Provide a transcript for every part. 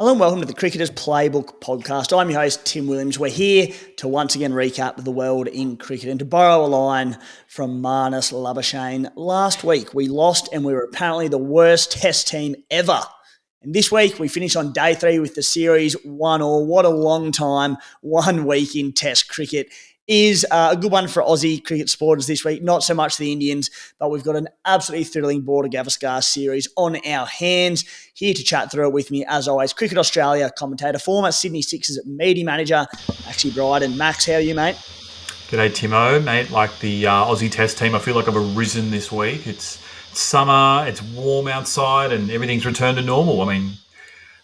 Hello and welcome to the Cricketer's Playbook podcast. I'm your host, Tim Williams. We're here to once again recap the world in cricket and to borrow a line from Marnus Labuschagne. Last week we lost and we were apparently the worst test team ever. And this week we finish on day 3 with the series 1-1. What a long time, 1 week in test cricket. Is a good one for Aussie cricket supporters this week, not so much the Indians, but we've got an absolutely thrilling Border Gavaskar series on our hands. Here to chat through it with me, as always, Cricket Australia commentator, former Sydney Sixers media manager, actually Bryden. Max, how are you, mate? G'day, Timo, mate. Like the Aussie Test team, I feel like I've arisen this week. It's summer, it's warm outside, and everything's returned to normal. I mean,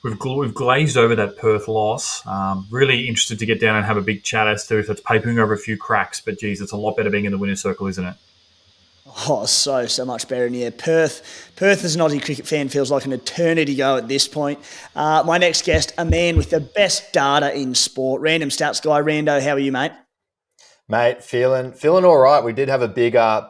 We've glazed over that Perth loss. Really interested to get down and have a big chat as to if it's papering over a few cracks. But, geez, it's a lot better being in the winner's circle, isn't it? Oh, so much better. And yeah, Perth as an Aussie cricket fan feels like an eternity ago at this point. My next guest, a man with the best data in sport, random stats guy. Rando, how are you, mate? Mate, feeling all right. We did have a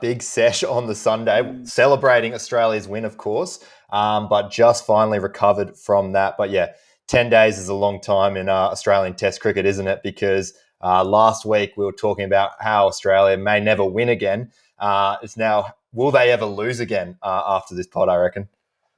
big sesh on the Sunday, celebrating Australia's win, of course, but just finally recovered from that. But yeah, 10 days is a long time in Australian Test cricket, isn't it? Because last week we were talking about how Australia may never win again. It's now, will they ever lose again after this pod, I reckon?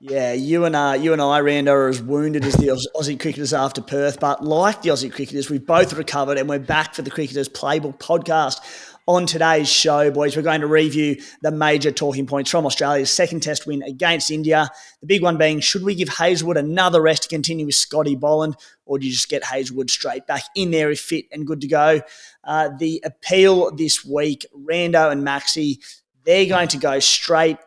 Yeah, you and I, Rando, are as wounded as the Aussie cricketers after Perth. But like the Aussie cricketers, we've both recovered and we're back for the Cricketers Playbook podcast. On today's show, boys, we're going to review the major talking points from Australia's second test win against India. The big one being, should we give Hazlewood another rest to continue with Scotty Boland, or do you just get Hazlewood straight back in there if fit and good to go? The appeal this week, Rando and Maxi, they're going to go straight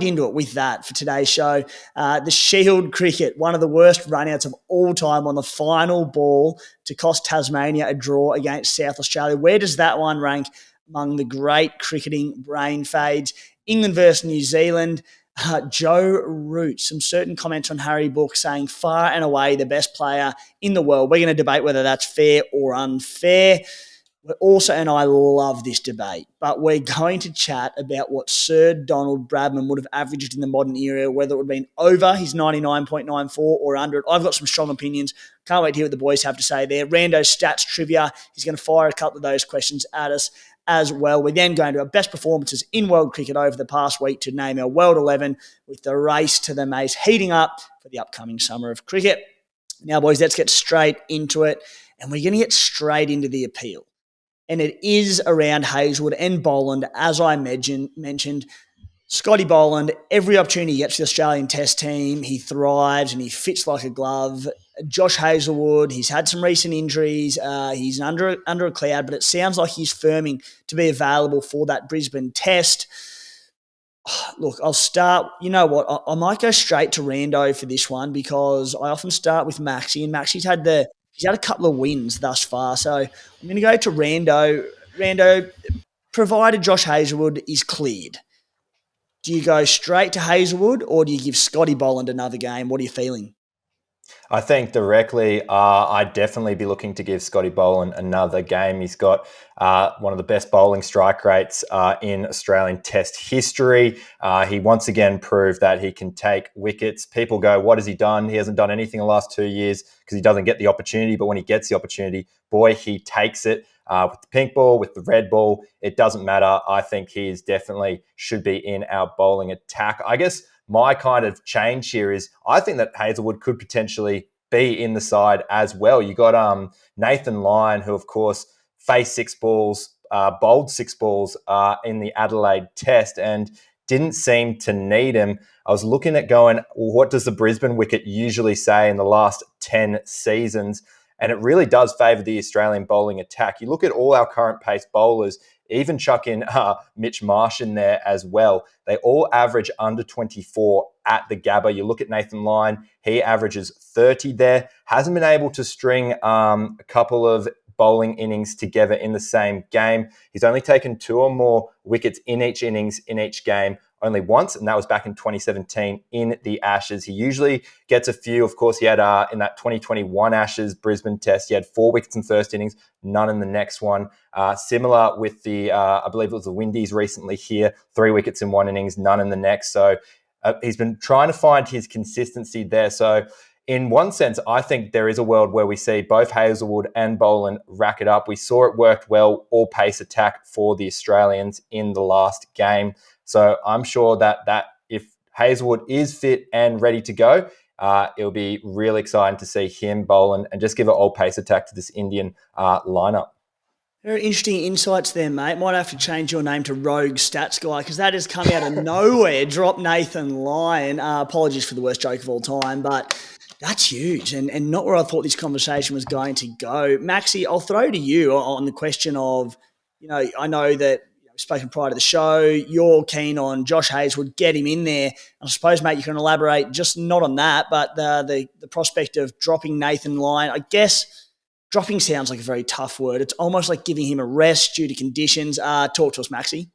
into it with that for today's show. The Shield cricket, one of the worst runouts of all time on the final ball to cost Tasmania a draw against South Australia. Where does that one rank among the great cricketing brain fades? England versus New Zealand. Joe Root, some certain comments on Harry Brook saying far and away the best player in the world. We're going to debate whether that's fair or unfair. We're also, and I love this debate, but we're going to chat about what Sir Donald Bradman would have averaged in the modern era, whether it would have been over his 99.94 or under it. I've got some strong opinions. Can't wait to hear what the boys have to say there. Rando's stats trivia. He's going to fire a couple of those questions at us as well. We're then going to our best performances in world cricket over the past week to name our World 11 with the race to the mace heating up for the upcoming summer of cricket. Now, boys, let's get straight into it, and we're going to get straight into the appeal. And it is around Hazlewood and Boland, as I mentioned. Scotty Boland, every opportunity he gets for the Australian Test team, he thrives and he fits like a glove. Josh Hazlewood, he's had some recent injuries. He's under a cloud, but it sounds like he's firming to be available for that Brisbane Test. Look, I'll start. You know what? I might go straight to Rando for this one because I often start with Maxi, and Maxi's had a couple of wins thus far. So I'm going to go to Rando. Rando, provided Josh Hazlewood is cleared, do you go straight to Hazlewood or do you give Scotty Boland another game? What are you feeling? I think directly, I'd definitely be looking to give Scotty Boland another game. He's got one of the best bowling strike rates in Australian Test history. He once again proved that he can take wickets. People go, what has he done? He hasn't done anything the last 2 years because he doesn't get the opportunity. But when he gets the opportunity, boy, he takes it. With the pink ball, with the red ball, it doesn't matter. I think he is definitely should be in our bowling attack. I guess my kind of change here is I think that Hazlewood could potentially be in the side as well. You got Nathan Lyon, who of course faced 6 balls, bowled 6 balls in the Adelaide Test and didn't seem to need him. I was looking at going, well, what does the Brisbane wicket usually say in the last 10 seasons? And it really does favour the Australian bowling attack. You look at all our current pace bowlers, even chuck in Mitch Marsh in there as well. They all average under 24 at the Gabba. You look at Nathan Lyon, he averages 30 there. Hasn't been able to string a couple of bowling innings together in the same game. He's only taken 2 or more wickets in each innings in each game. Only once, and that was back in 2017 in the Ashes. He usually gets a few. Of course, he had in that 2021 Ashes Brisbane Test, he had 4 wickets in first innings, none in the next one. Similar with the, I believe it was the Windies recently here, 3 wickets in one innings, none in the next. So he's been trying to find his consistency there. So in one sense, I think there is a world where we see both Hazlewood and Boland rack it up. We saw it worked well, all pace attack for the Australians in the last game. So I'm sure that if Hazlewood is fit and ready to go, it'll be really exciting to see him, Boland, and just give an all pace attack to this Indian lineup. Very interesting insights there, mate. Might have to change your name to Rogue Stats Guy because that has come out of nowhere. Drop Nathan Lyon. Apologies for the worst joke of all time, but that's huge and not where I thought this conversation was going to go. Maxi, I'll throw to you on the question of, I know that we've spoken prior to the show, you're keen on Josh Hazlewood, get him in there. I suppose, mate, you can elaborate just not on that, but the prospect of dropping Nathan Lyon. I guess dropping sounds like a very tough word. It's almost like giving him a rest due to conditions. Talk to us, Maxi.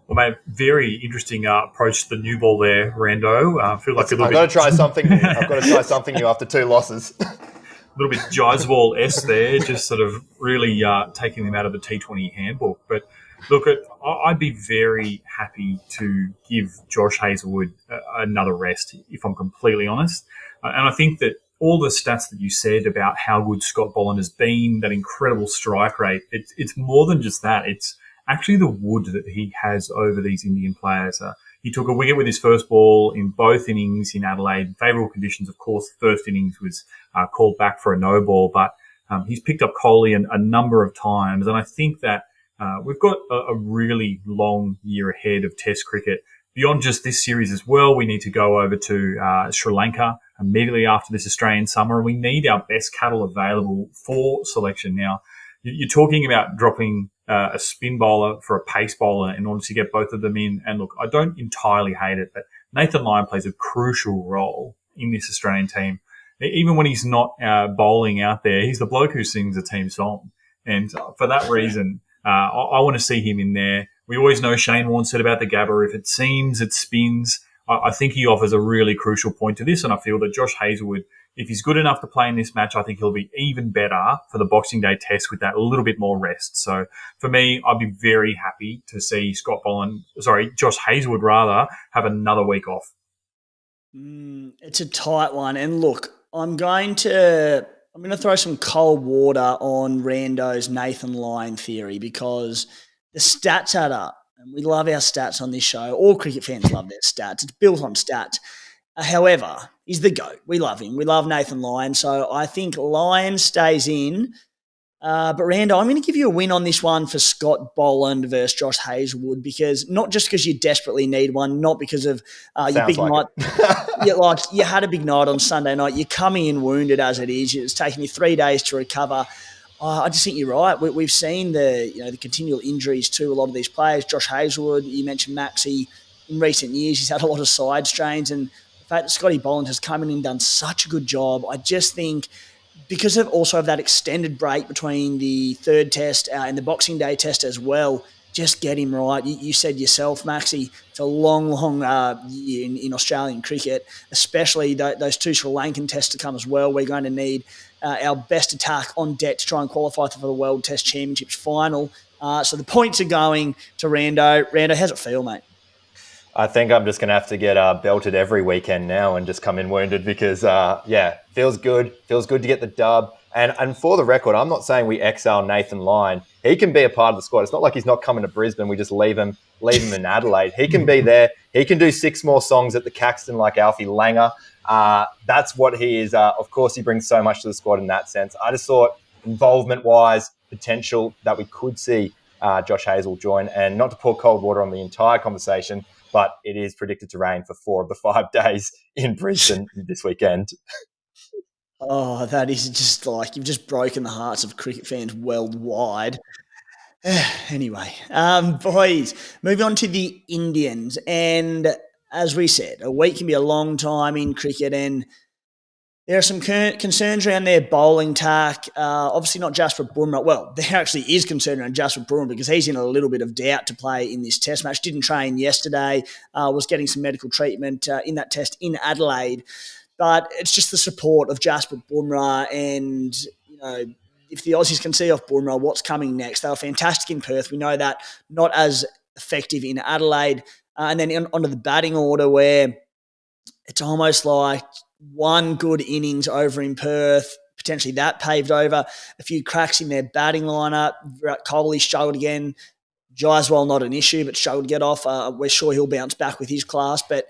Well, mate, very interesting approach to the new ball there, Rando. I feel like I've got to try something new. I've got to try something new after 2 losses. A little bit Jazzball-esque there, just sort of really taking them out of the T20 handbook. But look, I'd be very happy to give Josh Hazlewood another rest, if I'm completely honest. And I think that all the stats that you said about how good Scott Boland has been, that incredible strike rate, it's more than just that. It's actually the wood that he has over these Indian players. He took a wicket with his first ball in both innings in Adelaide. Favourable conditions, of course. The first innings was called back for a no ball, but he's picked up Kohli a number of times. And I think that we've got a really long year ahead of Test cricket. Beyond just this series as well, we need to go over to Sri Lanka immediately after this Australian summer, and we need our best cattle available for selection. Now, you're talking about dropping a spin bowler for a pace bowler in order to get both of them in. And look, I don't entirely hate it, but Nathan Lyon plays a crucial role in this Australian team. Even when he's not bowling out there, he's the bloke who sings the team song. And for that reason, I want to see him in there. We always know Shane Warne said about the Gabba, if it seams, it spins. I think he offers a really crucial point to this, and I feel that Josh Hazlewood, if he's good enough to play in this match, I think he'll be even better for the Boxing Day test with that little bit more rest. So for me, I'd be very happy to see Josh Hazlewood have another week off. It's a tight one. And look, I'm going to throw some cold water on Rando's Nathan Lyon theory because the stats add up. And we love our stats on this show. All cricket fans love their stats. It's built on stats. However, he's the GOAT. We love him. We love Nathan Lyon. So I think Lyon stays in. But Rando, I'm going to give you a win on this one for Scott Boland versus Josh Hazlewood because not just because you desperately need one, not because of your big night. You had a big night on Sunday night. You're coming in wounded as it is. It's taken you 3 days to recover. I just think you're right. We've seen the continual injuries to a lot of these players. Josh Hazlewood, you mentioned Maxi. In recent years, he's had a lot of side strains, and the fact that Scotty Boland has come in and done such a good job, I just think because of that extended break between the third test and the Boxing Day test as well, just get him right. You said yourself, Maxi, it's a long, long year in Australian cricket, especially those 2 Sri Lankan tests to come as well. We're going to need our best attack on deck to try and qualify for the World Test Championships final. So the points are going to Rando. Rando, how's it feel, mate? I think I'm just going to have to get belted every weekend now and just come in wounded because, feels good. Feels good to get the dub. And for the record, I'm not saying we exile Nathan Lyon. He can be a part of the squad. It's not like he's not coming to Brisbane. We just leave him in Adelaide. He can be there. He can do 6 more songs at the Caxton like Alfie Langer. That's what he is. Of course, he brings so much to the squad in that sense. I just thought involvement-wise, potential that we could see Josh Hazlewood join. And not to pour cold water on the entire conversation, but it is predicted to rain for 4 of the 5 days in Brisbane this weekend. Oh, that is just like you've just broken the hearts of cricket fans worldwide. Anyway, boys, moving on to the Indians. And as we said, a week can be a long time in cricket, and there are some concerns around their bowling tack. Obviously not Jasper Bumrah. Well, there actually is concern around Jasper Bumrah because he's in a little bit of doubt to play in this test match. Didn't train yesterday, was getting some medical treatment in that test in Adelaide. But it's just the support of Jasper Bumrah and, if the Aussies can see off Bumrah, what's coming next? They were fantastic in Perth. We know that. Not as effective in Adelaide. And then onto the batting order where it's almost like one good innings over in Perth. Potentially that paved over a few cracks in their batting lineup. Virat Kohli struggled again. Jaiswal, not an issue, but struggled to get off. We're sure he'll bounce back with his class. But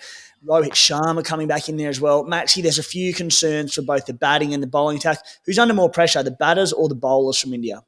Rohit Sharma coming back in there as well. Maxi, there's a few concerns for both the batting and the bowling attack. Who's under more pressure, the batters or the bowlers from India?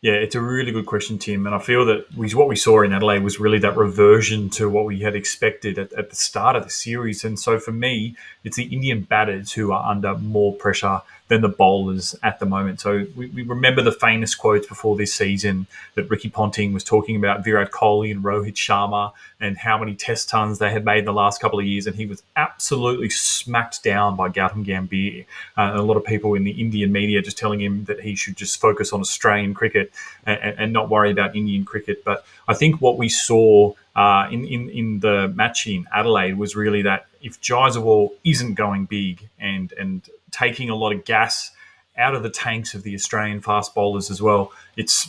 Yeah, it's a really good question, Tim. And I feel that what we saw in Adelaide was really that reversion to what we had expected at the start of the series. And so for me, it's the Indian batters who are under more pressure than the bowlers at the moment. So we remember the famous quotes before this season that Ricky Ponting was talking about Virat Kohli and Rohit Sharma and how many test tons they had made in the last couple of years. And he was absolutely smacked down by Gautam Gambhir. And a lot of people in the Indian media just telling him that he should just focus on Australian cricket and not worry about Indian cricket. But I think what we saw in the match in Adelaide was really that if Jaiswal isn't going big and taking a lot of gas out of the tanks of the Australian fast bowlers as well, it's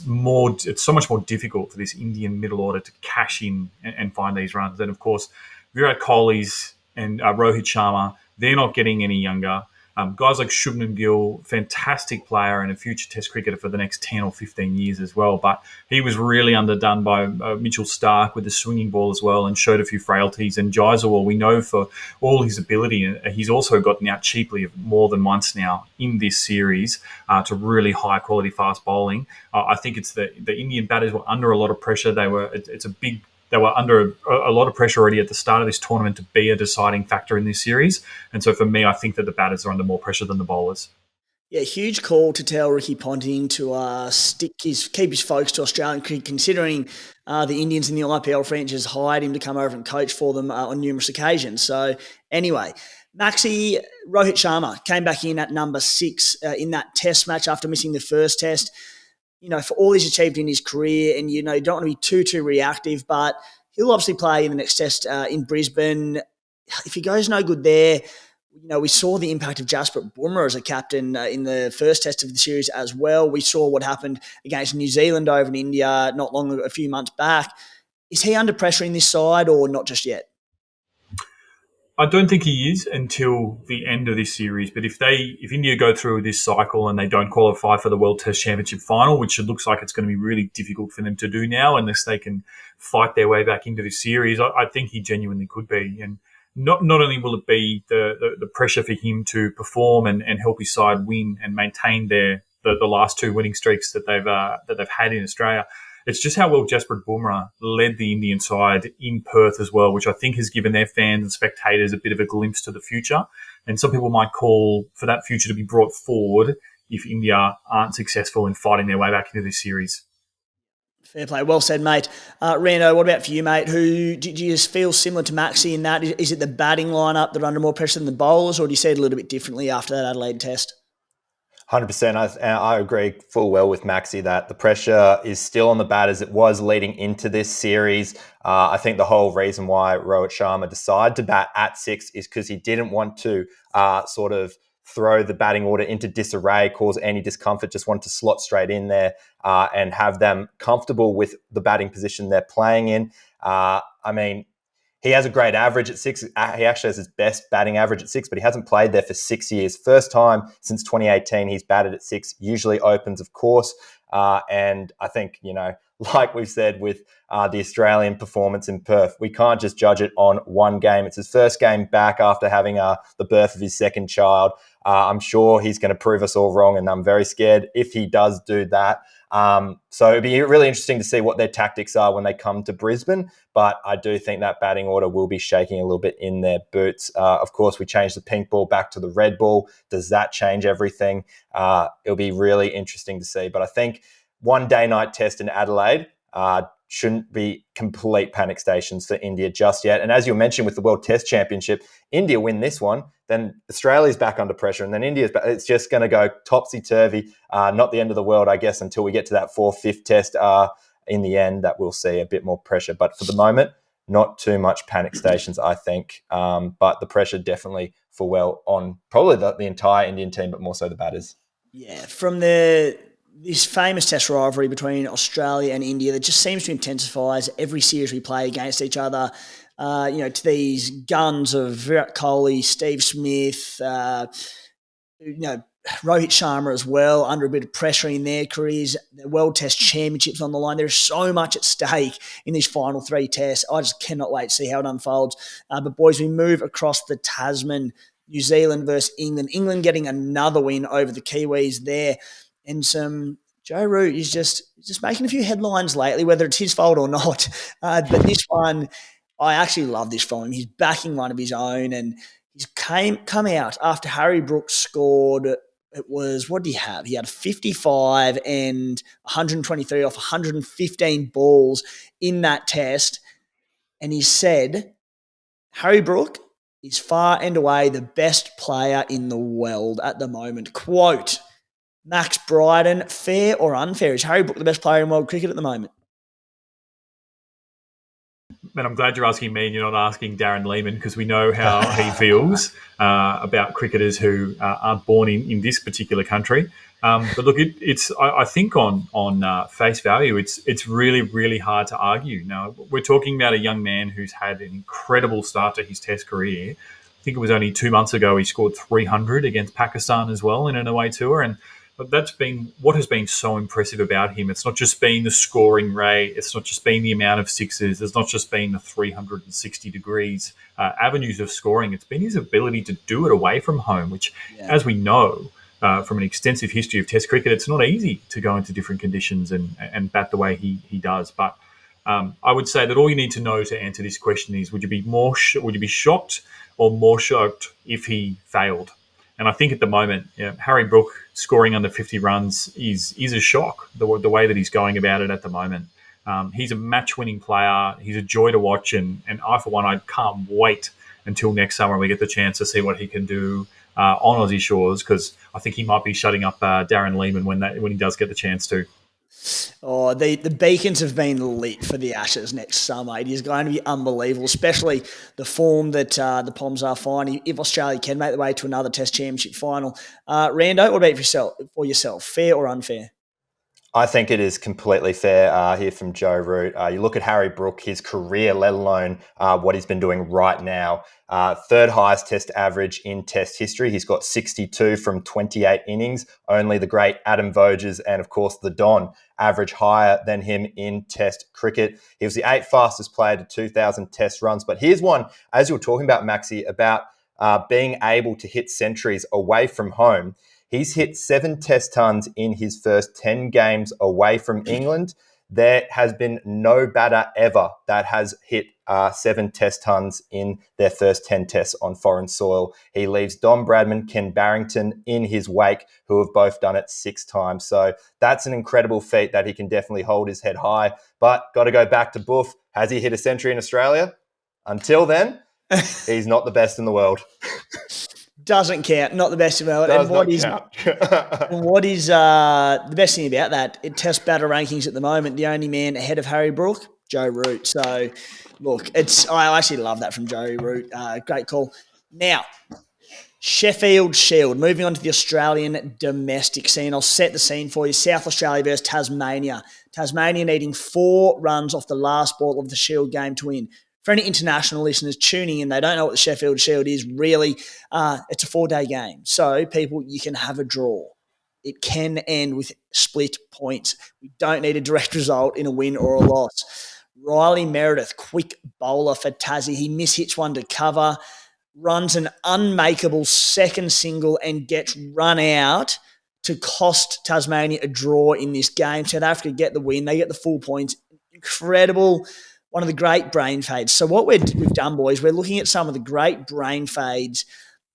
so much more difficult for this Indian middle order to cash in and find these runs. And of course, Virat Kohli's and Rohit Sharma, they're not getting any younger. Guys like Shubman Gill, fantastic player and a future Test cricketer for the next 10 or 15 years as well. But he was really underdone by Mitchell Starc with the swinging ball as well and showed a few frailties. And Jaiswal, we know for all his ability, he's also gotten out cheaply more than once now in this series to really high quality fast bowling. I think it's the Indian batters were under a lot of pressure. They were under a lot of pressure already at the start of this tournament to be a deciding factor in this series. And so for me, I think that the batters are under more pressure than the bowlers. Yeah, huge call to tell Ricky Ponting to keep his focus to Australian cricket, considering the Indians in the IPL franchise hired him to come over and coach for them on numerous occasions. So anyway, Maxi, Rohit Sharma came back in at number 6 in that test match after missing the first test. For all he's achieved in his career, and, you don't want to be too reactive, but he'll obviously play in the next test in Brisbane. If he goes no good there, we saw the impact of Jasprit Bumrah as a captain in the first test of the series as well. We saw what happened against New Zealand over in India not long ago, a few months back. Is he under pressure in this side or not just yet? I don't think he is until the end of this series. But if India go through this cycle and they don't qualify for the World Test Championship final, which it looks like it's going to be really difficult for them to do now unless they can fight their way back into this series, I think he genuinely could be. And not only will it be the pressure for him to perform and help his side win and maintain the last 2 winning streaks that they've had in Australia. It's just how well Jasprit Bumrah led the Indian side in Perth as well, which I think has given their fans and spectators a bit of a glimpse to the future. And some people might call for that future to be brought forward if India aren't successful in fighting their way back into this series. Fair play. Well said, mate. Rando, what about for you, mate? Who do you just feel similar to Maxi in that? Is it the batting lineup that are under more pressure than the bowlers, or do you see it a little bit differently after that Adelaide test? 100%. I agree full well with Maxi that the pressure is still on the batters. It was leading into this series. I think the whole reason why Rohit Sharma decided to bat at 6 is because he didn't want to sort of throw the batting order into disarray, cause any discomfort, just wanted to slot straight in there and have them comfortable with the batting position they're playing in. He has a great average at 6. He actually has his best batting average at 6, but he hasn't played there for 6 years. First time since 2018 he's batted at 6, usually opens, of course. And I think, like we've said with the Australian performance in Perth, we can't just judge it on one game. It's his first game back after having the birth of his second child. I'm sure he's going to prove us all wrong, and I'm very scared if he does do that. So it'd be really interesting to see what their tactics are when they come to Brisbane. But I do think that batting order will be shaking a little bit in their boots. Of course, we changed the pink ball back to the red ball. Does that change everything? It'll be really interesting to see. But I think one day-night test in Adelaide shouldn't be complete panic stations for India just yet. And as you mentioned with the World Test Championship, India win this one, then Australia's back under pressure, and then India's back. It's just going to go topsy-turvy. Not the end of the world, I guess, until we get to that 4th, 5th test. In the end, that we'll see a bit more pressure. But for the moment, not too much panic stations, I think. But the pressure definitely full well on probably the entire Indian team, but more so the batters. Yeah, from this famous test rivalry between Australia and India that just seems to intensify as every series we play against each other. to these guns of Virat Kohli, Steve Smith, Rohit Sharma as well, under a bit of pressure in their careers, the World Test Championships on the line. There's so much at stake in these final 3 tests. I just cannot wait to see how it unfolds. But boys, we move across the Tasman, New Zealand versus England. England getting another win over the Kiwis there. And Joe Root is just making a few headlines lately, whether it's his fault or not. But this one, I actually love this from him. He's backing one of his own, and he's come out after Harry Brook scored. It was, what did he have? He had 55 and 123 off 115 balls in that test. And he said, Harry Brook is far and away the best player in the world at the moment. Quote, Max Bryden, fair or unfair? Is Harry Brook the best player in world cricket at the moment? And I'm glad you're asking me and you're not asking Darren Lehman, because we know how he feels about cricketers who aren't born in this particular country. But look, I think on face value, it's really, really hard to argue. Now, we're talking about a young man who's had an incredible start to his Test career. I think it was only 2 months ago he scored 300 against Pakistan as well in an away tour, and but that's been what has been so impressive about him. It's not just been the scoring rate. It's not just been the amount of sixes. It's not just been the 360 degrees avenues of scoring. It's been his ability to do it away from home, which, as we know from an extensive history of Test cricket, it's not easy to go into different conditions and bat the way he does. But I would say that all you need to know to answer this question is: would you be shocked or more shocked if he failed? And I think at the moment, Harry Brook scoring under 50 runs is a shock, the way that he's going about it at the moment. He's a match-winning player. He's a joy to watch. And I, for one, I can't wait until next summer we get the chance to see what he can do on Aussie shores, because I think he might be shutting up Darren Lehman when he does get the chance to. Oh, the beacons have been lit for the Ashes next summer. It is going to be unbelievable, especially the form that the Poms are finding. If Australia can make their way to another Test Championship final. Rando, what about for yourself? Fair or unfair? I think it is completely fair here from Joe Root. You look at Harry Brook, his career, let alone what he's been doing right now. Third highest Test average in Test history. He's got 62 from 28 innings. Only the great Adam Voges and, of course, the Don average higher than him in Test cricket. He was the 8th fastest player to 2,000 Test runs. But here's one, as you were talking about, Maxi, about being able to hit centuries away from home. He's hit 7 Test tons in his first 10 games away from England. There has been no batter ever that has hit 7 Test tons in their first 10 tests on foreign soil. He leaves Don Bradman, Ken Barrington in his wake, who have both done it 6 times. So that's an incredible feat that he can definitely hold his head high. But got to go back to Boof. Has he hit a century in Australia? Until then, he's not the best in the world. Doesn't count. Not the best in the world. Does not count. What is the best thing about that? It Test batter rankings at the moment. The only man ahead of Harry Brook, Joe Root. So, look, I actually love that from Joe Root. Great call. Now, Sheffield Shield. Moving on to the Australian domestic scene. I'll set the scene for you. South Australia versus Tasmania. Tasmania needing 4 runs off the last ball of the Shield game to win. For any international listeners tuning in, they don't know what the Sheffield Shield is. Really, it's a 4-day game. So, people, you can have a draw. It can end with split points. We don't need a direct result in a win or a loss. Riley Meredith, quick bowler for Tassie. He mishits one to cover, runs an unmakeable second single and gets run out to cost Tasmania a draw in this game. South Africa get the win. They get the full points. Incredible. One of the great brain fades. So what we've done, boys, we're looking at some of the great brain fades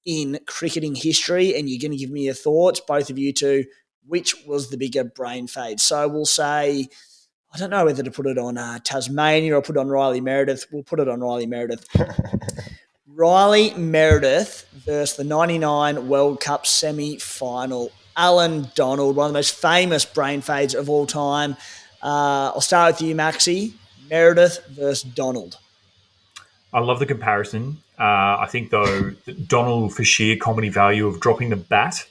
in cricketing history, and you're going to give me your thoughts, both of you two, which was the bigger brain fade. So we'll say, I don't know whether to put it on Tasmania or put it on Riley Meredith. We'll put it on Riley Meredith. Riley Meredith versus the 99 World Cup semi-final. Alan Donald, one of the most famous brain fades of all time. I'll start with you, Maxi. Meredith versus Donald. I love the comparison. I think, though, that Donald, for sheer comedy value of dropping the bat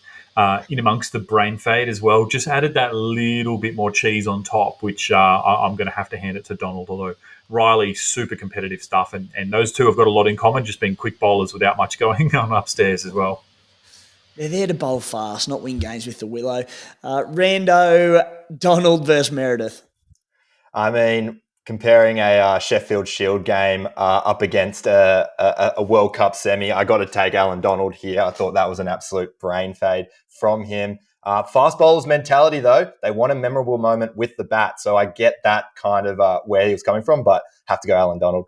in amongst the brain fade as well. Just added that little bit more cheese on top, which I'm going to have to hand it to Donald, although Riley, super competitive stuff. And those two have got a lot in common, just being quick bowlers without much going on upstairs as well. They're there to bowl fast, not win games with the willow. Rando, Donald versus Meredith. I mean, comparing a Sheffield Shield game up against a World Cup semi, I got to take Alan Donald here. I thought that was an absolute brain fade from him. Fast bowlers mentality, though, they want a memorable moment with the bat. So I get that kind of where he was coming from, but have to go Alan Donald.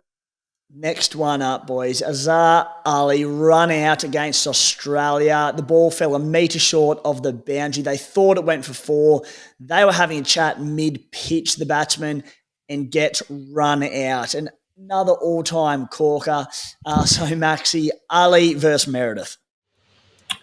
Next one up, boys. Azhar Ali run out against Australia. The ball fell a metre short of the boundary. They thought it went for 4. They were having a chat mid-pitch, the batsman, and gets run out. And another all-time corker. So, Maxi, Ali versus Meredith.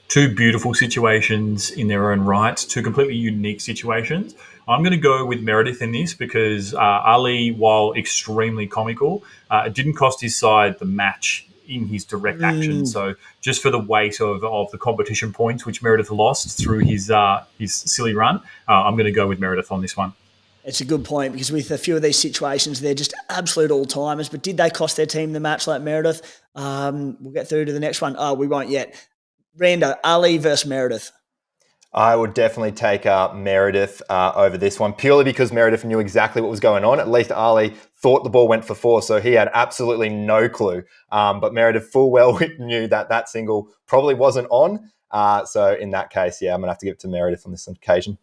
Two beautiful situations in their own right, two completely unique situations. I'm going to go with Meredith in this because Ali, while extremely comical, it didn't cost his side the match in his direct action. So just for the weight of the competition points, which Meredith lost through his silly run, I'm going to go with Meredith on this one. It's a good point because with a few of these situations, they're just absolute all-timers. But did they cost their team the match like Meredith? We'll get through to the next one. Oh, we won't yet. Rando, Ali versus Meredith. I would definitely take Meredith over this one, purely because Meredith knew exactly what was going on. At least Ali thought the ball went for 4, so he had absolutely no clue. But Meredith full well knew that single probably wasn't on. So in that case, I'm going to have to give it to Meredith on this occasion.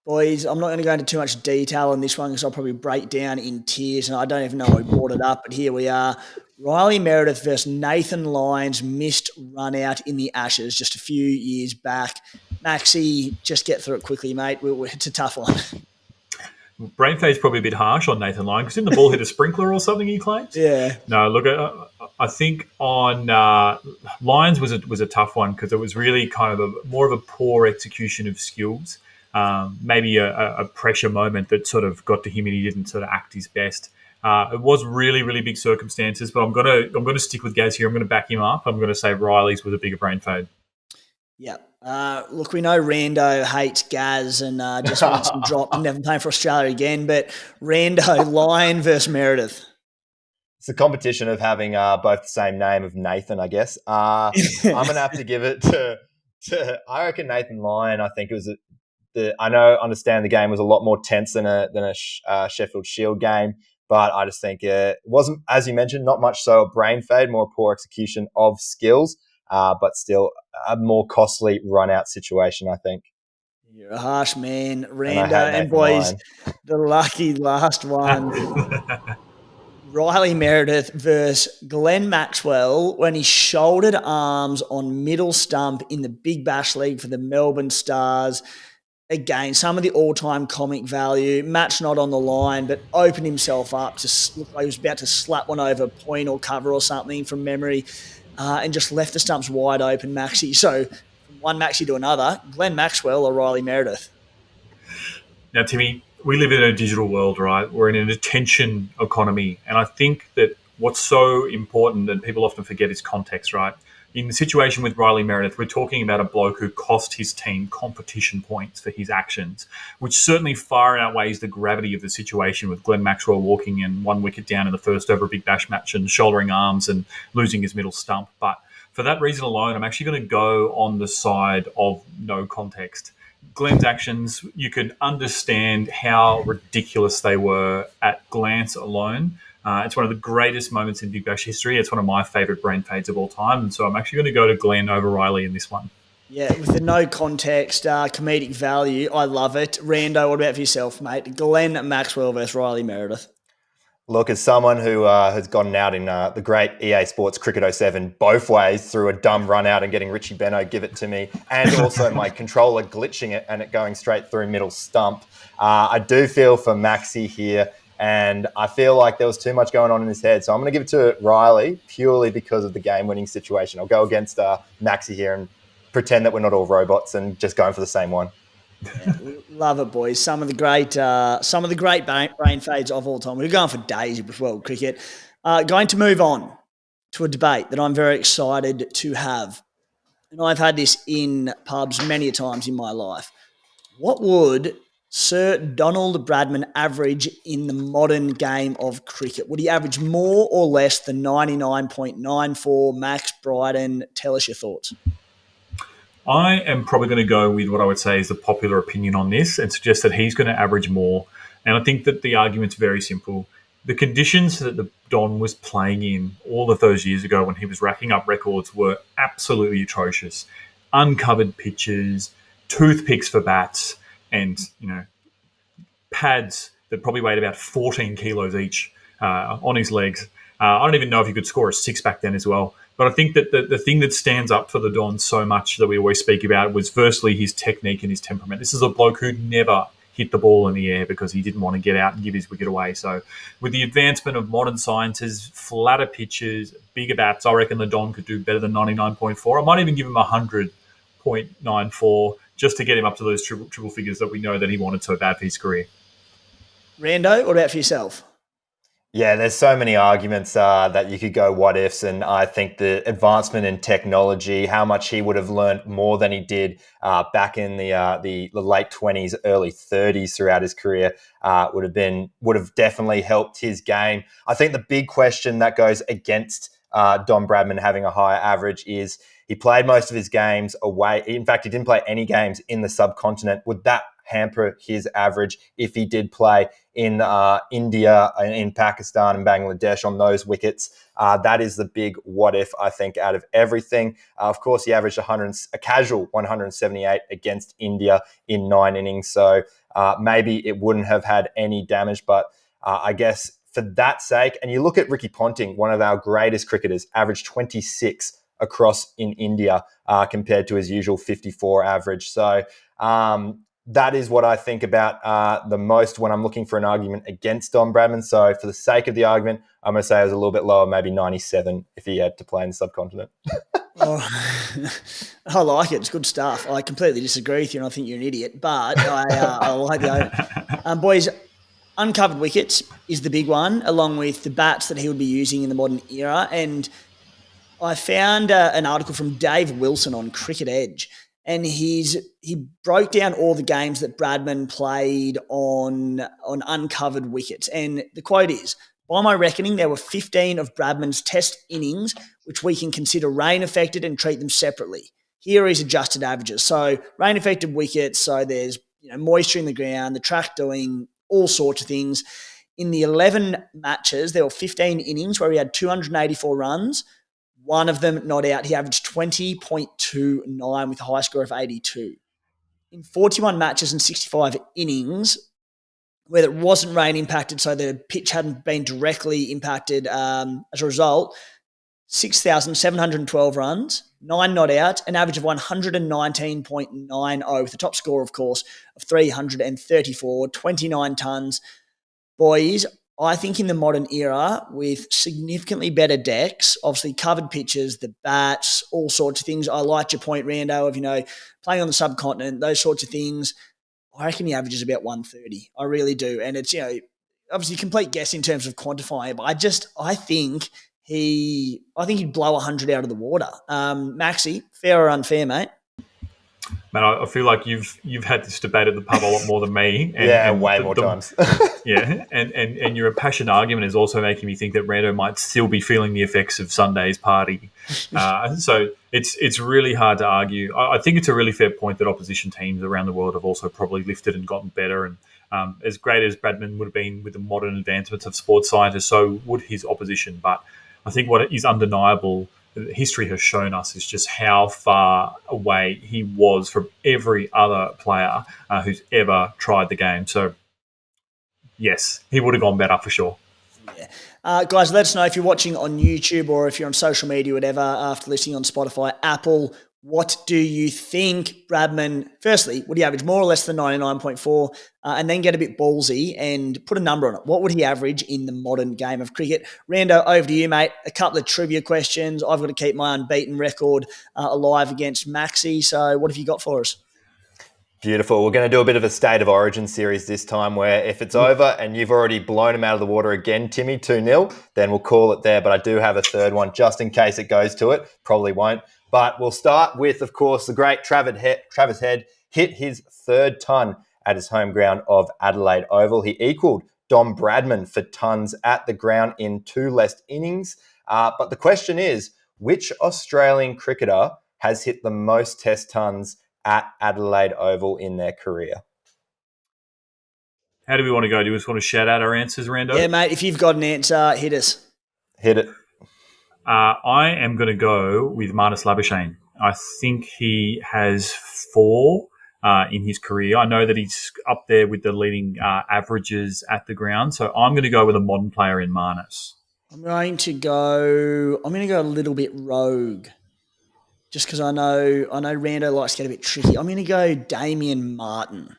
Boys, I'm not going to go into too much detail on this one because I'll probably break down in tears, and I don't even know who brought it up, but here we are. Riley Meredith versus Nathan Lyons, missed run out in the Ashes just a few years back. Maxi, just get through it quickly, mate. It's a tough one. Brain fade's probably a bit harsh on Nathan Lyon because didn't the ball hit a sprinkler or something, he claims? Yeah. No, look, I think on Lyons was a tough one because it was really kind of more of a poor execution of skills. Maybe a pressure moment that sort of got to him and he didn't sort of act his best. It was really, really big circumstances, but I'm gonna stick with Gaz here. I'm gonna back him up. I'm gonna say Riley's with a bigger brain fade. Yeah. Look, we know Rando hates Gaz and just wants him dropped and never playing for Australia again. But Rando, Lyon versus Meredith. It's a competition of having both the same name of Nathan, I guess. I'm gonna have to give it to I reckon Nathan Lyon. I think it was understand the game was a lot more tense than a Sheffield Shield game. But I just think it wasn't, as you mentioned, not much so a brain fade, more a poor execution of skills, but still a more costly run-out situation, I think. You're a harsh man, Rando. And boys, the lucky last one. Riley Meredith versus Glenn Maxwell when he shouldered arms on middle stump in the Big Bash League for the Melbourne Stars. Again, some of the all-time comic value. Match not on the line, but opened himself up to look like he was about to slap one over point or cover or something from memory, and just left the stumps wide open, Maxi. So from one Maxi to another, Glenn Maxwell or Riley Meredith? Now, Timmy, we live in a digital world, right? We're in an attention economy, and I think that what's so important and people often forget is context, right? In the situation with Riley Meredith, we're talking about a bloke who cost his team competition points for his actions, which certainly far outweighs the gravity of the situation with Glenn Maxwell walking in 1 wicket down in the first over Big Bash match and shouldering arms and losing his middle stump. But for that reason alone, I'm actually going to go on the side of no context. Glenn's actions, you could understand how ridiculous they were at glance alone. It's one of the greatest moments in Big Bash history. It's one of my favourite brain fades of all time. And so I'm actually going to go to Glenn over Riley in this one. Yeah, with the no context, comedic value, I love it. Rando, what about for yourself, mate? Glenn Maxwell versus Riley Meredith. Look, as someone who has gotten out in the great EA Sports Cricket 07 both ways through a dumb run out and getting Richie Benno give it to me, and also my controller glitching it and it going straight through middle stump, I do feel for Maxi here. And I feel like there was too much going on in his head. So I'm going to give it to Riley purely because of the game-winning situation. I'll go against Maxi here and pretend that we're not all robots and just going for the same one. Yeah, love it, boys. Some of the great brain fades of all time. We're going for days with world cricket. Going to move on to a debate that I'm very excited to have. and I've had this in pubs many a times in my life. What would Sir Donald Bradman average in the modern game of cricket? Would he average more or less than 99.94? Max, Bryden, tell us your thoughts. I am probably going to go with what I would say is the popular opinion on this and suggest that he's going to average more. And I think that the argument's very simple. The conditions that the Don was playing in all of those years ago when he was racking up records were absolutely atrocious. Uncovered pitches, toothpicks for bats, and pads that probably weighed about 14 kilos each on his legs. I don't even know if he could score a six back then as well. But I think that the thing that stands up for the Don so much that we always speak about was firstly his technique and his temperament. This is a bloke who never hit the ball in the air because he didn't want to get out and give his wicket away. So with the advancement of modern sciences, flatter pitches, bigger bats, I reckon the Don could do better than 99.4. I might even give him 100.94 just to get him up to those triple figures that we know that he wanted so bad for his career. Rando, what about for yourself? Yeah, there's so many arguments that you could go what ifs, and I think the advancement in technology, how much he would have learned more than he did back in the late 20s, early 30s throughout his career would have definitely helped his game. I think the big question that goes against Don Bradman having a higher average is he played most of his games away. In fact, he didn't play any games in the subcontinent. Would that hamper his average if he did play in India, in Pakistan and Bangladesh on those wickets? That is the big what if, I think, out of everything. Of course, he averaged a casual 178 against India in 9 innings. So maybe it wouldn't have had any damage. But I guess for that sake, and you look at Ricky Ponting, one of our greatest cricketers, averaged 26 across in India compared to his usual 54 average. So that is what I think about the most when I'm looking for an argument against Don Bradman. So for the sake of the argument, I'm going to say it was a little bit lower, maybe 97 if he had to play in the subcontinent. I like it. It's good stuff. I completely disagree with you and I think you're an idiot, but I like the boys, uncovered wickets is the big one, along with the bats that he would be using in the modern era. And I found an article from Dave Wilson on Cricket Edge, and he broke down all the games that Bradman played on uncovered wickets. And the quote is, by my reckoning, there were 15 of Bradman's test innings, which we can consider rain-affected and treat them separately. Here is adjusted averages. So rain-affected wickets, so there's moisture in the ground, the track doing all sorts of things. In the 11 matches, there were 15 innings where he had 284 runs, one of them not out. He averaged 20.29 with a high score of 82. In 41 matches and 65 innings, where it wasn't rain impacted, so the pitch hadn't been directly impacted as a result, 6,712 runs, 9 not out, an average of 119.90 with a top score, of course, of 334, 29 tons. Boys, I think in the modern era, with significantly better decks, obviously covered pitches, the bats, all sorts of things. I liked your point, Rando, of playing on the subcontinent, those sorts of things. I reckon he averages about 130. I really do, and it's obviously complete guess in terms of quantifying it, but I think he'd blow 100 out of the water. Maxi, fair or unfair, mate? Man, I feel like you've had this debate at the pub a lot more than me. And way more times. Yeah, and your impassioned argument is also making me think that Rando might still be feeling the effects of Sunday's party. So it's really hard to argue. I think it's a really fair point that opposition teams around the world have also probably lifted and gotten better. And as great as Bradman would have been with the modern advancements of sports scientists, so would his opposition. But I think what is undeniable, history has shown us, is just how far away he was from every other player who's ever tried the game. So, yes, he would have gone better for sure. Yeah. Guys, let us know if you're watching on YouTube or if you're on social media, whatever, after listening on Spotify, Apple. What do you think, Bradman? Firstly, would he average more or less than 99.4? And then get a bit ballsy and put a number on it. What would he average in the modern game of cricket? Rando, over to you, mate. A couple of trivia questions. I've got to keep my unbeaten record alive against Maxi. So what have you got for us? Beautiful. We're going to do a bit of a State of Origin series this time, where if it's over and you've already blown him out of the water again, Timmy, 2-0, then we'll call it there. But I do have a third one just in case it goes to it. Probably won't. But we'll start with, of course, the great Travis Head hit his third ton at his home ground of Adelaide Oval. He equalled Don Bradman for tons at the ground in 2 less innings. But the question is, which Australian cricketer has hit the most test tons at Adelaide Oval in their career? How do we want to go? Do we just want to shout out our answers, Rando? Yeah, mate, if you've got an answer, hit us. Hit it. I am going to go with Marnus Labuschagne. I think he has 4 in his career. I know that he's up there with the leading averages at the ground, so I'm going to go with a modern player in Marnus. I'm going to go a little bit rogue, just because I know Rando likes to get a bit tricky. I'm going to go Damien Martin.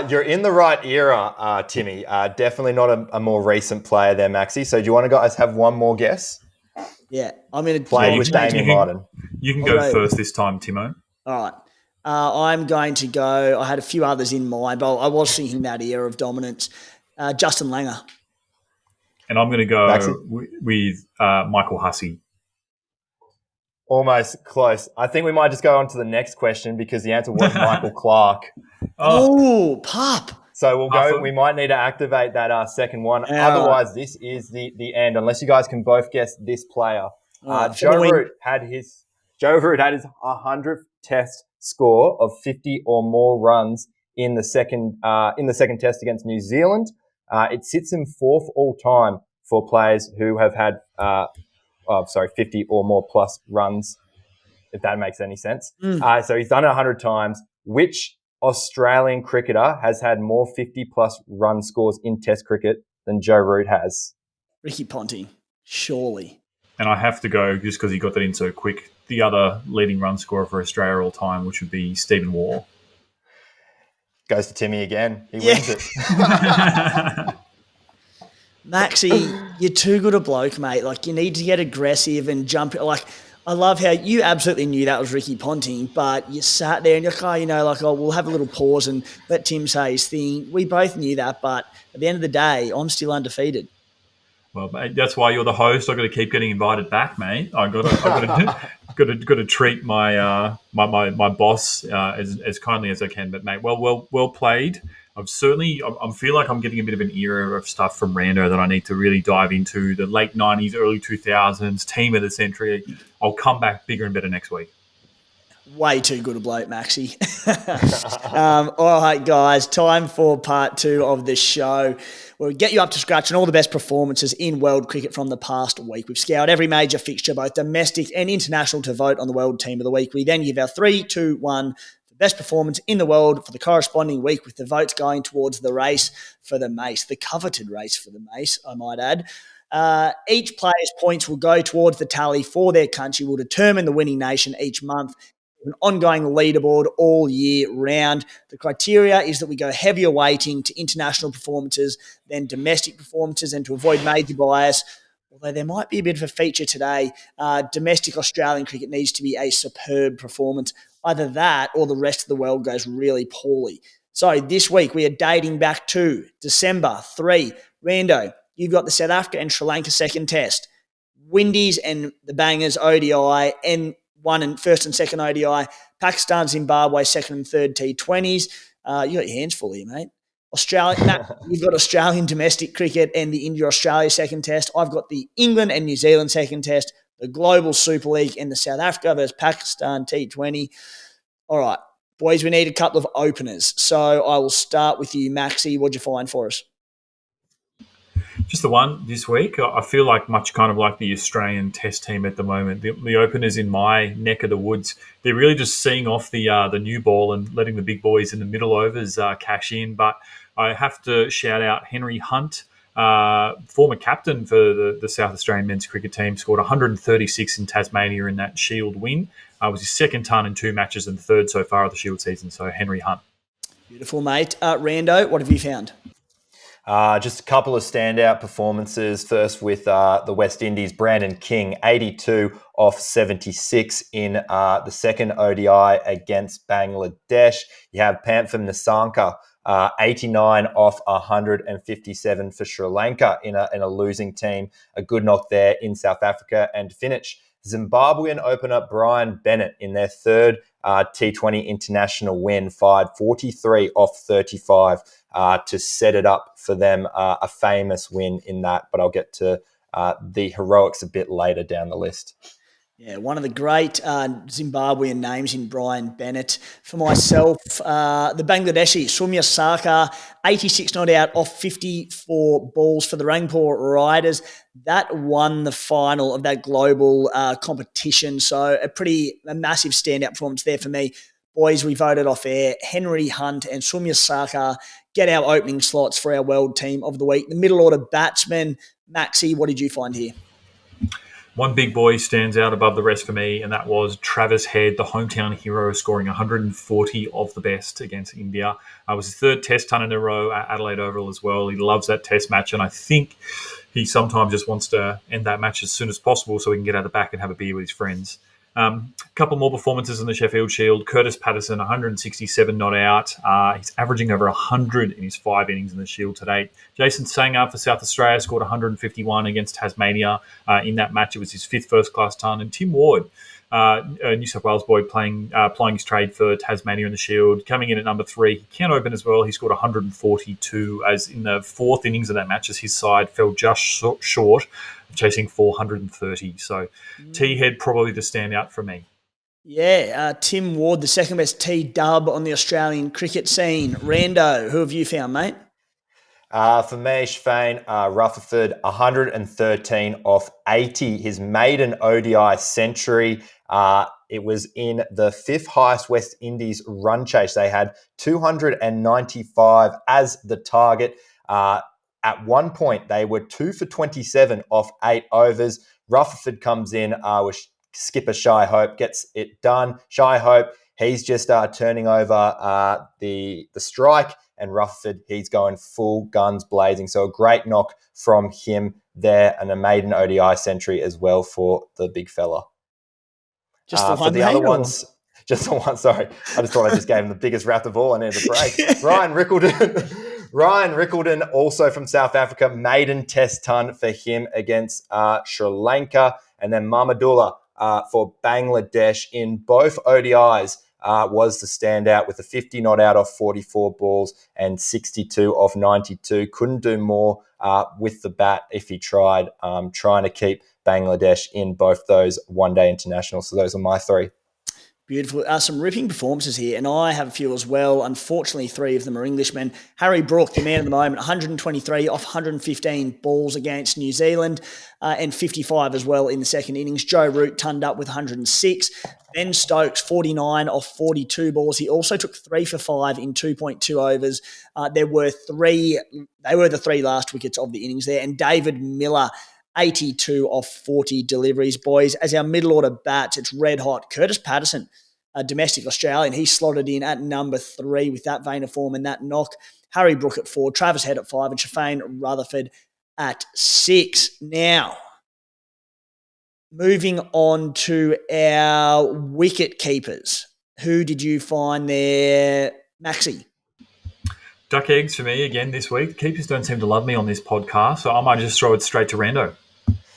You're in the right era, Timmy. Definitely not a more recent player there, Maxi. So do you want to guys have one more guess? Yeah, I'm going to play with Damien Martin. You can go first this time, Timo. All right. I'm going to go. I had a few others in mind, but I was thinking that era of dominance. Justin Langer. And I'm going to go with Michael Hussey. Almost close. I think we might just go on to the next question because the answer was Michael Clark. Oh, pup. So we'll go. We might need to activate that second one. Otherwise, this is the end. Unless you guys can both guess this player. Joe Root had his 100th Test score of 50 or more runs in the second Test against New Zealand. It sits in 4th all time for players who have had 50 or more plus runs, if that makes any sense. So he's done it 100 times. Which Australian cricketer has had more 50-plus run scores in Test cricket than Joe Root has? Ricky Ponting, surely. And I have to go, just because he got that in so quick, the other leading run scorer for Australia all time, which would be Stephen Waugh. Goes to Timmy again. He wins it. Maxie, you're too good a bloke, mate. Like, you need to get aggressive and jump. Like, I love how you absolutely knew that was Ricky Ponting, but you sat there and you're like, we'll have a little pause and let Tim say his thing. We both knew that, but at the end of the day, I'm still undefeated. Well, mate, that's why you're the host. I've got to keep getting invited back, mate. I've got to treat my my boss as kindly as I can. But mate, well played. I feel like I'm getting a bit of an era of stuff from Rando that I need to really dive into. The late 90s, early 2000s, team of the century. I'll come back bigger and better next week. Way too good a bloke, Maxie. All right, guys, time for part 2 of the show. We'll get you up to scratch on all the best performances in world cricket from the past week. We've scoured every major fixture, both domestic and international, to vote on the world team of the week. We then give our 3, 2, 1 best performance in the world for the corresponding week, with the votes going towards the race for the mace, the coveted race for the mace, I might add. Each player's points will go towards the tally for their country, will determine the winning nation each month. An ongoing leaderboard all year round. The criteria is that we go heavier weighting to international performances than domestic performances, and to avoid major bias, although there might be a bit of a feature today, domestic Australian cricket needs to be a superb performance. Either that or the rest of the world goes really poorly. So this week we are dating back to December 3. Rando, you've got the South Africa and Sri Lanka second Test, Windies and the Bangers ODI, and first and second ODI, Pakistan, Zimbabwe, second and third T20s. You got your hands full here, mate. You've got Australian domestic cricket and the India-Australia second Test. I've got the England and New Zealand second Test, the Global Super League, and the South Africa versus Pakistan T20. All right, boys, we need a couple of openers. So I will start with you, Maxie. What'd you find for us? Just the one this week. I feel like much kind of like the Australian Test team at the moment. The openers in my neck of the woods, they're really just seeing off the new ball and letting the big boys in the middle overs cash in. But I have to shout out Henry Hunt, former captain for the South Australian men's cricket team, scored 136 in Tasmania in that Shield win. Was his second ton in 2 matches and third so far of the Shield season. So Henry Hunt. Beautiful, mate. Rando, what have you found? Just a couple of standout performances. First with the West Indies, Brandon King, 82 off 76 in the second ODI against Bangladesh. You have Pantham Nissanka 89 off 157 for Sri Lanka in a losing team. A good knock there in South Africa. And to finish, Zimbabwean opener Bryden Bennett in their third T20 international win fired 43 off 35 to set it up for them, a famous win in that. But I'll get to the heroics a bit later down the list. Yeah, one of the great Zimbabwean names in Bryden Bennett. For myself, the Bangladeshi, Soumya Sarkar, 86 not out off 54 balls for the Rangpur Riders. That won the final of that global competition. So a massive standout performance there for me. Boys, we voted off air. Henry Hunt and Soumya Sarkar get our opening slots for our world team of the week. The middle order batsman, Maxi, what did you find here? One big boy stands out above the rest for me, and that was Travis Head, the hometown hero, scoring 140 of the best against India. It was his third test ton in a row at Adelaide Oval as well. He loves that test match, and I think he sometimes just wants to end that match as soon as possible so he can get out the back and have a beer with his friends. A couple more performances in the Sheffield Shield. Curtis Patterson, 167 not out. He's averaging over 100 in his 5 innings in the Shield to date. Jason Sanger for South Australia scored 151 against Tasmania in that match. It was his 5th first-class ton. And Tim Ward, a New South Wales boy plying his trade for Tasmania in the Shield, coming in at number 3. He can open as well. He scored 142 as in the 4th innings of that match as his side fell just short, chasing 430. So T-Head probably the standout for me. Yeah, Tim Ward, the second best T-dub on the Australian cricket scene. Rando, who have you found, mate? For me, Shane, Rutherford, 113 off 80. His maiden ODI century. It was in the 5th highest West Indies run chase. They had 295 as the target. At one point, they were 2 for 27 off 8 overs. Rutherford comes in with skipper Shy Hope, gets it done. Shy Hope, he's just turning over the strike, and Rutherford, he's going full guns blazing. So a great knock from him there, and a maiden ODI century as well for the big fella. Just the one, for the other ones. Just the one, sorry. I just thought I just gave him the biggest wrath of all. I needed a break. Ryan Rickelton, also from South Africa, maiden test ton for him against Sri Lanka. And then Mahmudullah for Bangladesh in both ODIs was the standout with a 50 not out off 44 balls and 62 off 92. Couldn't do more with the bat if he tried, trying to keep Bangladesh in both those one-day internationals. So those are my 3. Beautiful. Some ripping performances here, and I have a few as well. Unfortunately, 3 of them are Englishmen. Harry Brook, the man of the moment, 123 off 115 balls against New Zealand, and 55 as well in the second innings. Joe Root turned up with 106. Ben Stokes, 49 off 42 balls. He also took 3 for 5 in 2.2 overs. They were the 3 last wickets of the innings there. And David Miller, 82 off 40 deliveries, boys. As our middle order bats, it's red hot. Curtis Patterson, a domestic Australian, he slotted in at number 3 with that vein of form and that knock. Harry Brook at 4, Travis Head at 5, and Shafane Rutherford at 6. Now, moving on to our wicket keepers. Who did you find there, Maxi? Duck eggs for me again this week. Keepers don't seem to love me on this podcast, so I might just throw it straight to Rando.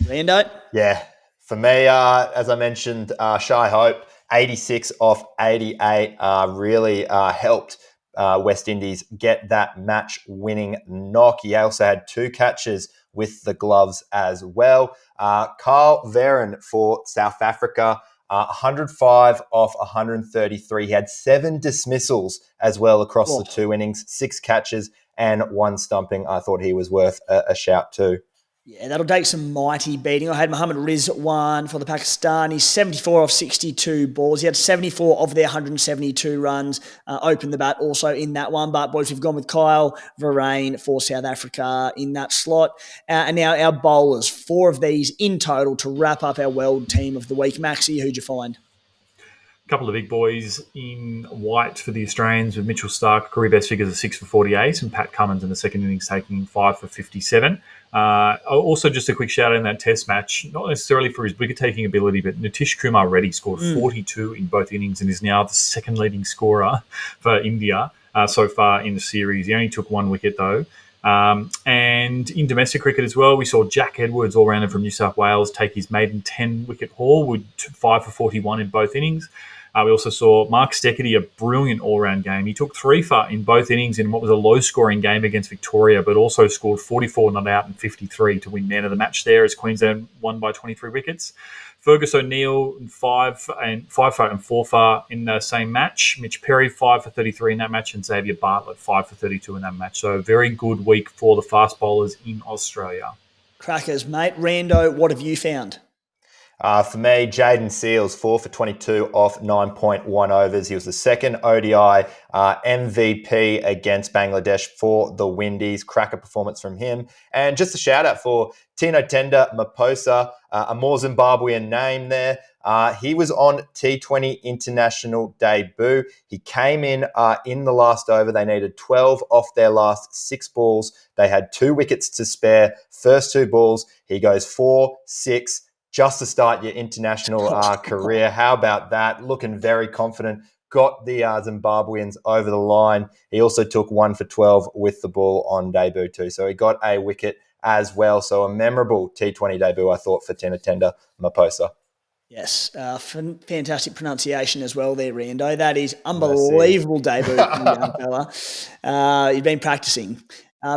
Rando? Yeah. For me, as I mentioned, Shy Hope, 86 off 88, really helped West Indies get that match-winning knock. He also had 2 catches with the gloves as well. Carl Veron for South Africa, 105 off 133. He had 7 dismissals as well across the 2 innings, 6 catches and 1 stumping. I thought he was worth a shout too. Yeah, that'll take some mighty beating. I had Muhammad Rizwan for the Pakistanis, 74 off 62 balls. He had 74 of their 172 runs, opened the bat also in that one. But, boys, we've gone with Kyle Verreynne for South Africa in that slot. And now our bowlers, 4 of these in total to wrap up our world team of the week. Maxi, who'd you find? A couple of big boys in white for the Australians with Mitchell Starc, career best figures of 6 for 48, and Pat Cummins in the second innings taking 5 for 57. Also, just a quick shout out in that test match, not necessarily for his wicket-taking ability, but Nitish Kumar Reddy scored 42 in both innings and is now the second leading scorer for India. so far in the series. He only took 1 wicket, though. And in domestic cricket as well, we saw Jack Edwards, all-rounder from New South Wales, take his maiden 10-wicket haul with 5 for 41 in both innings. We also saw Mark Steckety, a brilliant all-round game. He took 3 for in both innings in what was a low-scoring game against Victoria, but also scored 44 not out and 53 to win man of the match there as Queensland won by 23 wickets. Fergus O'Neill, 5 for and 4 for in the same match. Mitch Perry, 5 for 33 in that match, and Xavier Bartlett, 5 for 32 in that match. So a very good week for the fast bowlers in Australia. Crackers, mate. Rando, what have you found? For me, Jaden Seals, 4 for 22 off 9.1 overs. He was the second ODI MVP against Bangladesh for the Windies. Cracker performance from him. And just a shout out for Tino Tenda Maposa, a more Zimbabwean name there. He was on T20 international debut. He came in the last over. They needed 12 off their last 6 balls. They had 2 wickets to spare. First 2 balls, he goes 4, 6, just to start your international career. How about that? Looking very confident. Got the Zimbabweans over the line. He also took 1 for 12 with the ball on debut too. So he got a wicket as well. So a memorable T20 debut, I thought, for Tinatenda Maposa. Yes, fantastic pronunciation as well there, Rando. That is unbelievable debut from the young fella. You've been practicing.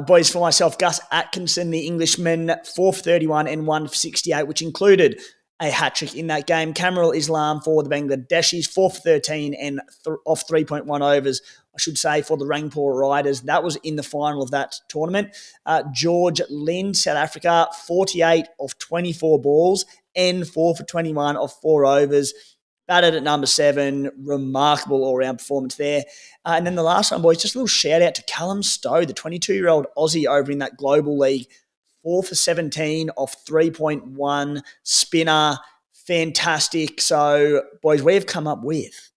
Boys, for myself, Gus Atkinson, the Englishman, 4 for 31 and 1 for 68, which included a hat-trick in that game. Kamrul Islam for the Bangladeshis, 4 for 13 and off 3.1 overs, I should say, for the Rangpur Riders. That was in the final of that tournament. George Lind, South Africa, 48 off 24 balls and 4 for 21 off 4 overs. Batted at number 7, remarkable all-round performance there. And then the last one, boys, just a little shout-out to Callum Stowe, the 22-year-old Aussie over in that Global League. 4 for 17 off 3.1, spinner, fantastic. So, boys, we've come up with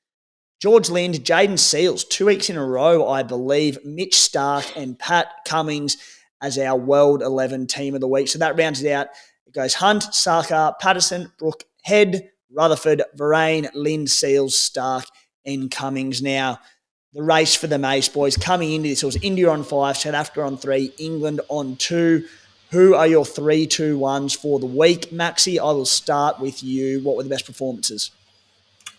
George Lind, Jaden Seals, 2 weeks in a row, I believe, Mitch Starc and Pat Cummings as our World 11 team of the week. So that rounds it out. It goes Hunt, Sarkar, Patterson, Brook, Head, Rutherford, Varane, Lind, Seals, Starc, and Cummings. Now, the race for the Mace, boys, coming into this, it was India on 5, South Africa on 3, England on 2. Who are your 3-2-1s for the week? Maxi, I will start with you. What were the best performances?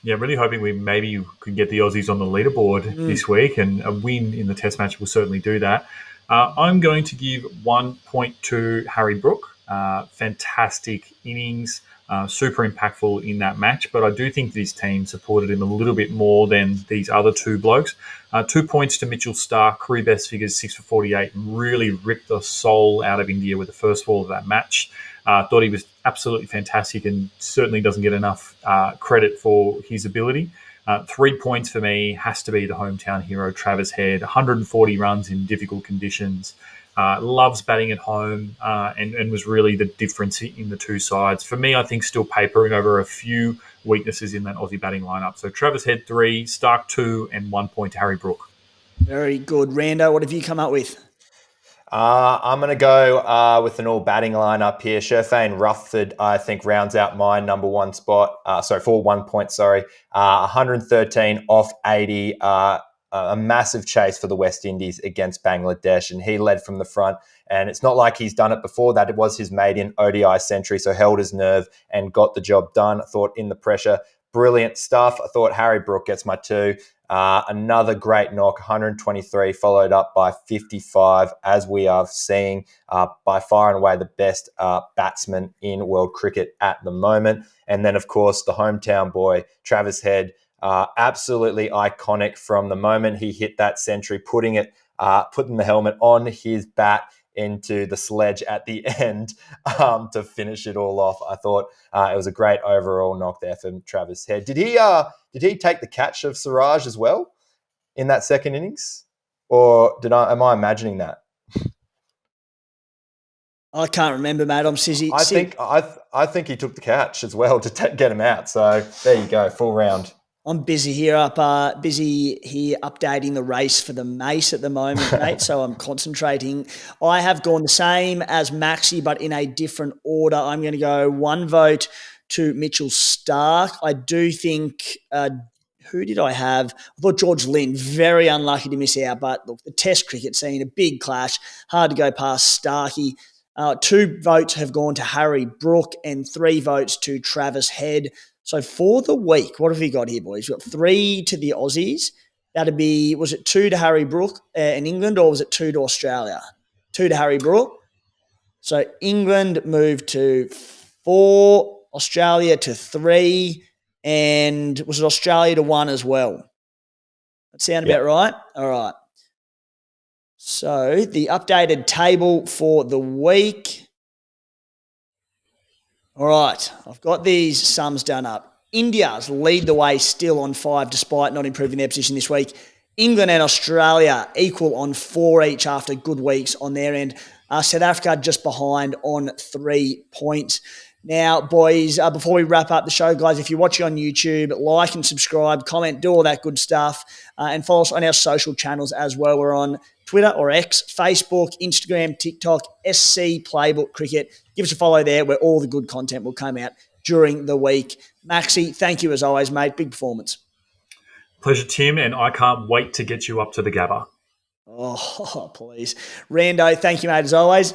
Yeah, really hoping we maybe could get the Aussies on the leaderboard this week, and a win in the Test match will certainly do that. I'm going to give 1 point to Harry Brook. Fantastic innings. Super impactful in that match, but I do think this team supported him a little bit more than these other 2 blokes. 2 points to Mitchell Starc, career best figures, 6 for 48, and really ripped the soul out of India with the first ball of that match. Thought he was absolutely fantastic and certainly doesn't get enough credit for his ability. 3 points for me has to be the hometown hero, Travis Head, 140 runs in difficult conditions. Loves batting at home and was really the difference in the 2 sides. For me, I think still papering over a few weaknesses in that Aussie batting lineup. So Travis Head 3, Starc 2, and 1 point to Harry Brook. Very good. Rando, what have you come up with? I'm going to go with an all-batting lineup here. Sherfane Rufford, I think, rounds out my number 1 spot. For 1 point, 113 off 80. A massive chase for the West Indies against Bangladesh, and he led from the front. And it's not like he's done it before. That it was his maiden ODI century, so held his nerve and got the job done. I thought in the pressure, brilliant stuff. I thought Harry Brook gets my 2. Another great knock, 123, followed up by 55, as we are seeing by far and away the best batsman in world cricket at the moment. And then, of course, the hometown boy, Travis Head, absolutely iconic from the moment he hit that century, putting the helmet on his bat into the sledge at the end to finish it all off. I thought it was a great overall knock there from Travis Head. Did he take the catch of Siraj as well in that second innings, or am I imagining that? I can't remember, mate. I'm sizzy. I think he took the catch as well to get him out. So there you go, full round. I'm busy here updating the race for the Mace at the moment, mate, so I'm concentrating. I have gone the same as Maxi, but in a different order. I'm going to go 1 vote to Mitchell Starc. I do think who did I have? I thought George Lynn, very unlucky to miss out. But look, the Test cricket scene, a big clash, hard to go past Starkey. 2 votes have gone to Harry Brook and 3 votes to Travis Head. So for the week, what have we got here, boys? We've got 3 to the Aussies. That'd be, was it 2 to Harry Brook in England, or was it 2 to Australia? 2 to Harry Brook. So England moved to 4, Australia to 3, and was it Australia to 1 as well? That sound about right? All right. So the updated table for the week. All right, I've got these sums done up. India's lead the way still on 5 despite not improving their position this week. England and Australia equal on 4 each after good weeks on their end. South Africa just behind on 3 points. Now, boys, before we wrap up the show, guys, if you're watching on YouTube, like and subscribe, comment, do all that good stuff, and follow us on our social channels as well. We're on Twitter or X, Facebook, Instagram, TikTok, SC Playbook Cricket. Give us a follow there where all the good content will come out during the week. Maxi, thank you as always, mate. Big performance. Pleasure, Tim, and I can't wait to get you up to the Gabba. Oh, please. Rando, thank you, mate, as always.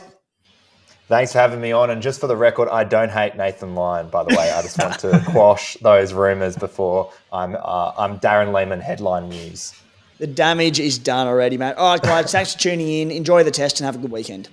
Thanks for having me on. And just for the record, I don't hate Nathan Lyon, by the way. I just want to quash those rumours before I'm Darren Lehman headline news. The damage is done already, mate. All right, guys, thanks for tuning in. Enjoy the test and have a good weekend.